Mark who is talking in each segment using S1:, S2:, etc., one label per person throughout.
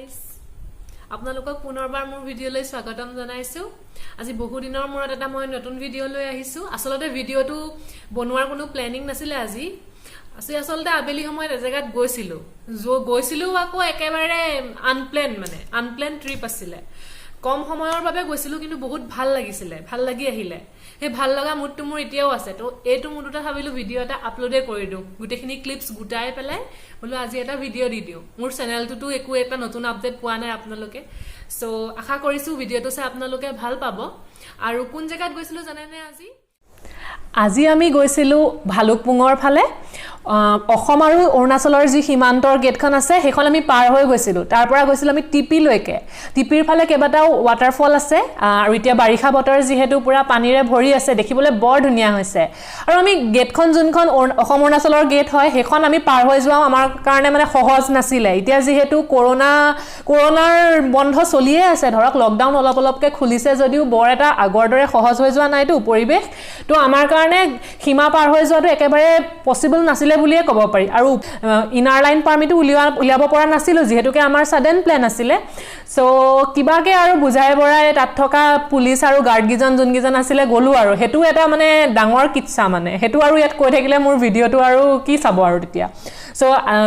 S1: Guys আপোনালোকক পুনৰবাৰ মোৰ ভিডিঅ'লৈ স্বাগতম জনাইছো আজি বহু দিনৰ মূৰত এটা মই নতুন ভিডিঅ' লৈ আহিছো আসলতে ভিডিঅ'টো বনোৱাৰ কোনো প্লেনিং নাছিলে আজি আসলতে আবেলি সময়ত এজেগাত গৈছিলো আকৌ একেবাৰে আনপ্লেন ট্ৰিপ আছিল কম সময়ৰ বাবে গৈছিলো কিন্তু বহুত ভাল লাগি আহিলে হে ভাল লগা মুডটো মোৰ এতিয়াও আছে তো এইটো মুডটা ভাবিলো ভিডিঅ' এটা আপলোড কৰি দিও গুটেখিনি ক্লিপছ গুটাই পেলাই বলো আজি এটা ভিডিঅ' দি দিও মোৰ চেনেলটো একো এটা নতুন আপডেট পোৱা নাই আপোনালোকে সো আশা কৰিছো ভিডিঅ'টো চাই আপোনালোকে ভাল পাব আৰু কোন জায়গাত গৈছিলো জানেনে আজি আমি গৈছিলো ভালুকপুঙৰ ফালে অসম আৰু অৰুণাচলৰ যি সীমান্তৰ গেটখন আছে সেইখন আমি পাৰ হৈ গৈছিলো তাৰ পৰা গৈছিলো আমি টিপি লৈকে টিপিৰ ফালে কেবাটাও ৱাটাৰফল আছে আৰু এতিয়া বাৰিষা বতৰ যিহেতু পুৰা পানীৰে ভৰি আছে দেখিবলৈ বৰ ধুনীয়া হৈছে আৰু আমি গেটখন যোনখন অসম অৰুণাচলৰ গেট হয় সেইখন আমি পাৰ হৈ যোৱা আমাৰ কাৰণে মানে সহজ নাছিলে এতিয়া যিহেতু কৰোনাৰ বন্ধ চলিয়ে আছে ধৰক লকডাউন অলপকে খুলিছে যদিও বৰ এটা আগৰ দৰে সহজ হৈ যোৱা নাইতো পৰিবেশ তো আমাৰ কাৰণে সীমা পাৰ হৈ যোৱাটো একেবাৰে পসিবল নাছিলে বুলিয়ে ক'ব পাৰি আৰু ইনাৰ লাইন পাৰমিটটো উলিয়াব পৰা নাছিলো যেহেতুকে আমাৰ সাডেন প্ল্যান আছিলে সো কিবাকে আৰু বুজাই বৰাই তাত থকা পুলিশ আৰু গাৰ্ড গিজন যোনগিজন আছিলে গলো আৰু হেতু এটা মানে ডাঙৰ কিচ্ছা মানে হেতু আৰু ইয়াত কৈ থাকিলে মোৰ ভিডিঅ'টো আৰু কি চাব আৰু তেতিয়া সো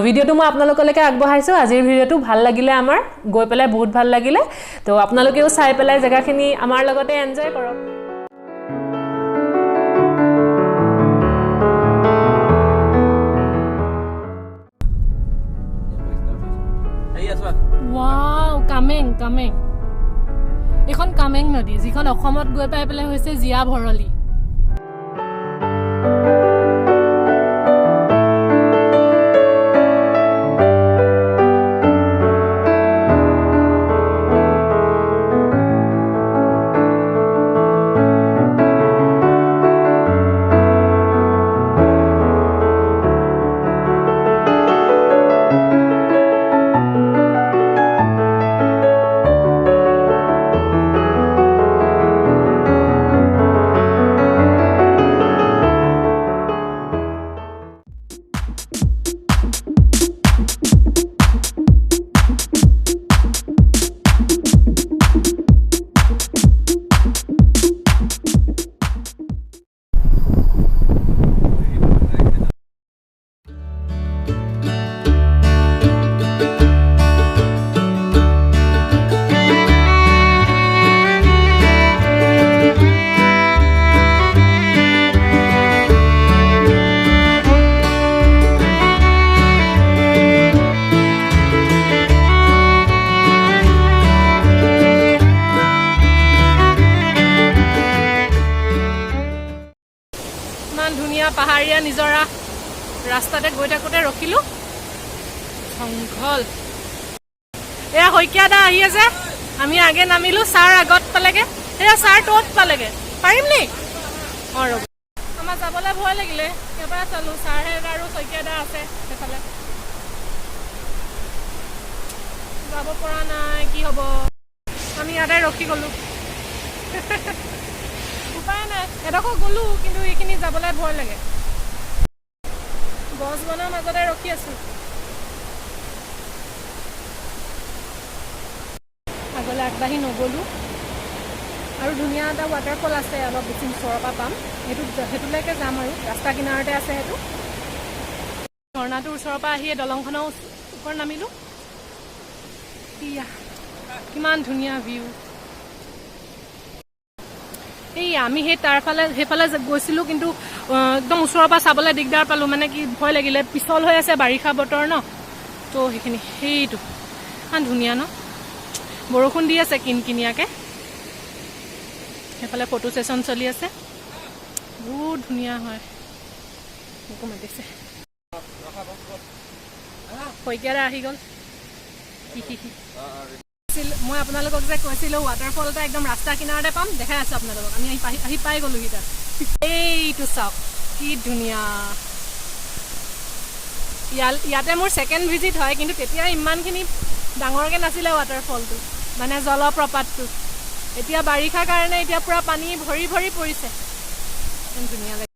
S1: ভিডিঅ'টো মই আপোনালোকলৈকে আগবঢ়াইছো আজিৰ ভিডিঅ'টো ভাল লাগিলে আমাৰ গৈ পেলাই বহুত ভাল লাগিলে তো আপোনালোকেও চাই পেলাই জায়গাখিনি আমাৰ লগতে এনজয় কৰক Wow, Kameng. এখন কামেং নদী যিখন অসমত গৈ পাই পেলাই হৈছে জিয়া ভৰলী পাহাৰীয়া নিজৰা ৰাস্তাতে গৈ থাকোতে ৰখিলো জংঘল এয়া হৈকিয়া দা আহি আছে আমি আগে নামিলো সাৰ আগত পালেগে এয়া সাৰ টত পালেগে পাৰিম নি আমাৰ যাবলৈ ভয় লাগিলে কেবা চালো সাৰ আৰু হৈকিয়া দা আছে সেফালে যাব পৰা নাই কি হ'ব আমি ইয়াতে ৰখি গলো উপায় নাই এডোখৰ গলো কিন্তু এইখিনি যাবলৈ ভয় লাগে গছ বনৰ মাজতে ৰখি আছো আগলৈ আগবাঢ়ি নগলো আৰু ধুনীয়া এটা ৱাটাৰফল আছে অলপ বেছি ওচৰৰ পৰা পাম সেইটোলৈকে যাম আৰু ৰাস্তা কিনাৰতে আছে সেইটো ঝৰ্ণাটোৰ ওচৰৰ পৰা আহি দলংখনৰ ওপৰত নামিলো কিমান ধুনীয়া ভিউ এই আমি সেইফালে গৈছিলো কিন্তু একদম ওচৰৰ পৰা চাবলৈ দিগদাৰ পালো মানে কি ভয় লাগিলে পিছল হৈ আছে বাৰিষা বতৰ ন তো সেইটো ইমান ধুনীয়া ন বৰষুণ দি আছে কিনকিনিয়াকে সেইফালে ফটো সেশন চলি আছে বহুত ধুনীয়া হয় মোকো মাতিছে হৈকিয়াৰে আহি গ'ল মই আপোনালোকক যে কৈছিলো ৱাটাৰফল এটা একদম ৰাস্তা কিনাৰতে পাম দেখাই আছো আপোনালোকক আমি আহি পাই গলো গিটা এইটো চাওক কি ধুনীয়া ইয়াতে মোৰ সেকেন্ড ভিজিট হয় কিন্তু তেতিয়া ইমানখিনি ডাঙৰকে নাছিলে ৱাটাৰফলটো মানে জলপ্ৰপাতটো এতিয়া বাৰিষা কাৰণে এতিয়া পুৰা পানী ভৰি পৰিছে ধুনীয়া লাগে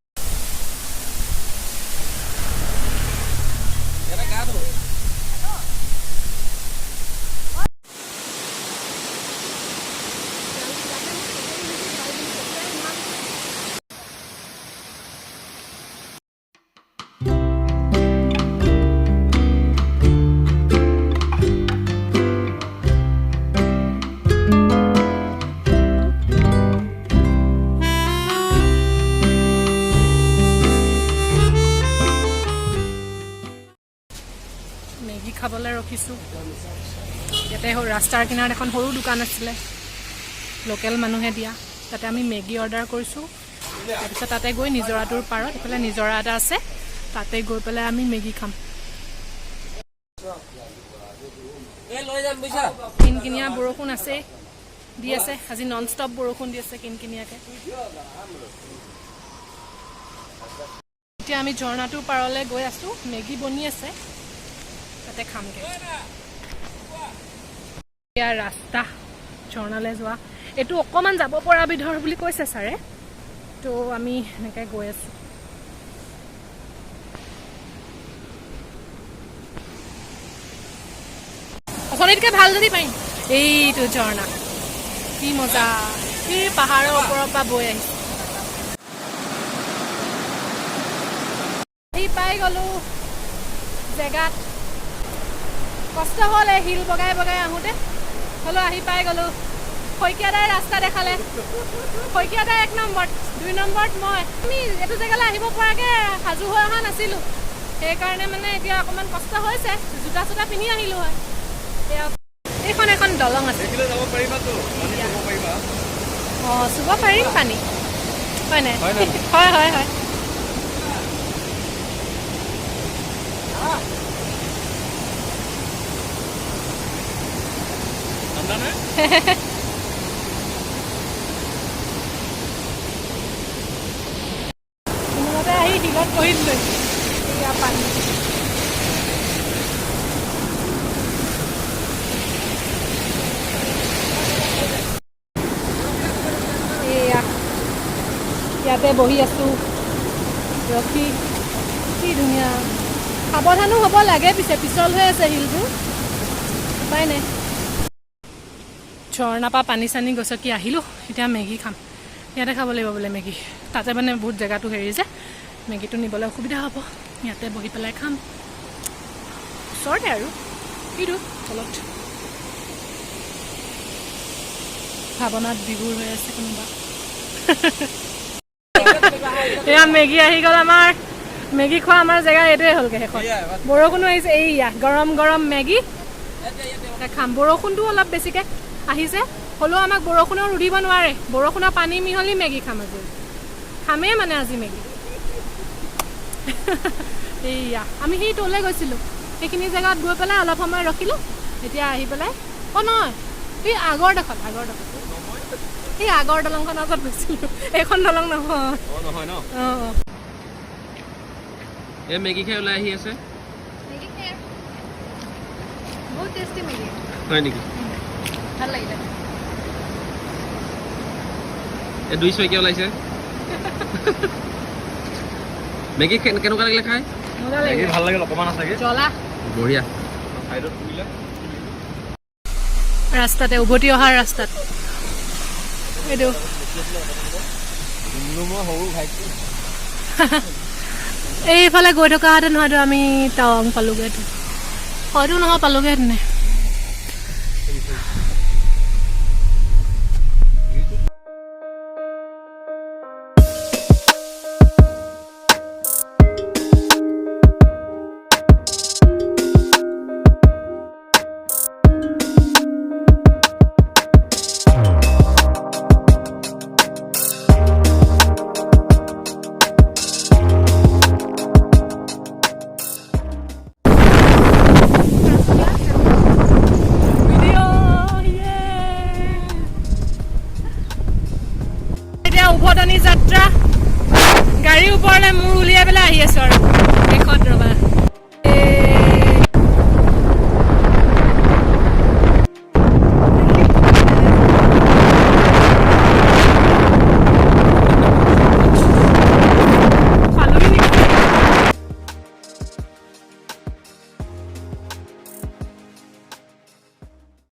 S1: আছোঁ। ইয়াতে ৰাস্তাৰ কিনাৰত এখন সৰু দোকান আছিলে, লোকেল মানুহে দিয়া, তাতে আমি মেগী অৰ্ডাৰ কৰিছোঁ। তাৰপিছত তাতে গৈ নিজৰাটোৰ পাৰত এইফালে নিজৰা এটা আছে, তাতে গৈ পেলাই আমি মেগী খাম। কিনকিনীয়া বৰষুণ আছে, দি আছে আজি নন ষ্টপ বৰষুণ দি আছে কিনকিনীয়াকৈ। এতিয়া আমি ঝৰ্ণাটোৰ পাৰলৈ গৈ আছোঁ, মেগী বনি আছে, তাতে খামগৈ। এয়া ৰাস্তা ঝৰ্ণালৈ যোৱা, এইটো অকণমান যাব পৰা বিধৰ বুলি কৈছে ছাৰে, তো আমি এনেকৈ গৈ আছোঁ। অথনিতকৈ ভাল যদি পাৰিম। এইটো ঝৰ্ণা কি মজা, এই পাহাৰৰ ওপৰৰ পৰা বৈ আহিছে। আহি পাই গ'লোঁ জেগাত, কষ্ট হ'ল এই শিল বগাই বগাই আহোঁতে, হ'লেও আহি পাই গ'লোঁ। শইকীয়াদাই ৰাস্তা দেখালে, শইকীয়াদাই 1 নম্বৰত, 2 নম্বৰত মই। আমি এইটো জেগালৈ আহিব পৰাকৈ সাজু হৈ অহা নাছিলোঁ, সেইকাৰণে মানে এতিয়া অকণমান কষ্ট হৈছে। জোতা চোতা পিন্ধি আহিলোঁ হয়। এইখন এখন দলং আছে, অঁ চুব পাৰিম পানী, হয় নাই? হয় হয় হয়। কোনোমতে আহি শিলত বহি দিলোঁ, এতিয়া পানী। ইয়াতে বহি আছোঁ ৰখি, কি ধুনীয়া। সাৱধানো হ'ব লাগে, পিছল হৈ আছে শিলবোৰ, উপায় নাই। ঝৰ্ণাৰ পৰা পানী চানী গছকি আহিলোঁ, এতিয়া মেগী খাম। ইয়াতে খাব লাগিব বোলে মেগী, তাতে মানে বহুত জেগাটো হেৰি যে, মেগীটো নিবলৈ অসুবিধা হ'ব, ইয়াতে বহি পেলাই খাম। ওচৰতে আৰু কিটো তলত ভাৱনাত বিভোৰ হৈ আছে কোনোবা। এয়া মেগী আহি গ'ল আমাৰ, মেগী খোৱা আমাৰ জেগা এইটোৱে হ'লগৈ শেষত। বৰষুণো আহিছে, এইয়া গৰম গৰম মেগী খাম। বৰষুণটো অলপ বেছিকৈ আহিছে, হ'লেও আমাক বৰষুণৰ ৰুধিব নোৱাৰে। বৰষুণৰ পানী মিহলি মেগী খাম আজি, খামেই মানে আজি মেগী। এইয়া আমি সেই তলৈ গৈছিলোঁ, সেইখিনি জেগাত গৈ পেলাই অলপ সময় ৰখিলোঁ, এতিয়া আহি পেলাই অঁ নহয় এই আগৰ ডোখৰত এই আগৰ দলংখনৰ ওচৰত গৈছিলোঁ, এইখন দলং নহয়। অঁ
S2: এই মেগী খাই ওলাই আহি আছে,
S1: বহুত টেষ্টি মেগী
S2: হয় নেকি?
S1: ভাল লাগিলে।
S2: এই 2 শইকীয়া ওলাইছে। মেগী কেনেকুৱা লাগিলে খাই?
S1: মজা লাগিলে,
S2: ভাল লাগিল, অকণমান আছে
S1: জ্বলা,
S2: বঢ়িয়া।
S1: ৰাস্তাতে উভতি অহাৰ ৰাস্তাত এইটো এইফালে গৈ থকাহেঁতেন হয়তো আমি টাৱাং পালোগৈহেঁতেন, হয়তো নহয় পালোগৈহেঁতেন। উভতনি যাত্ৰা, গাড়ীৰ ওপৰলৈ মূৰ উলিয়াই পেলাই আহি আছোঁ আৰু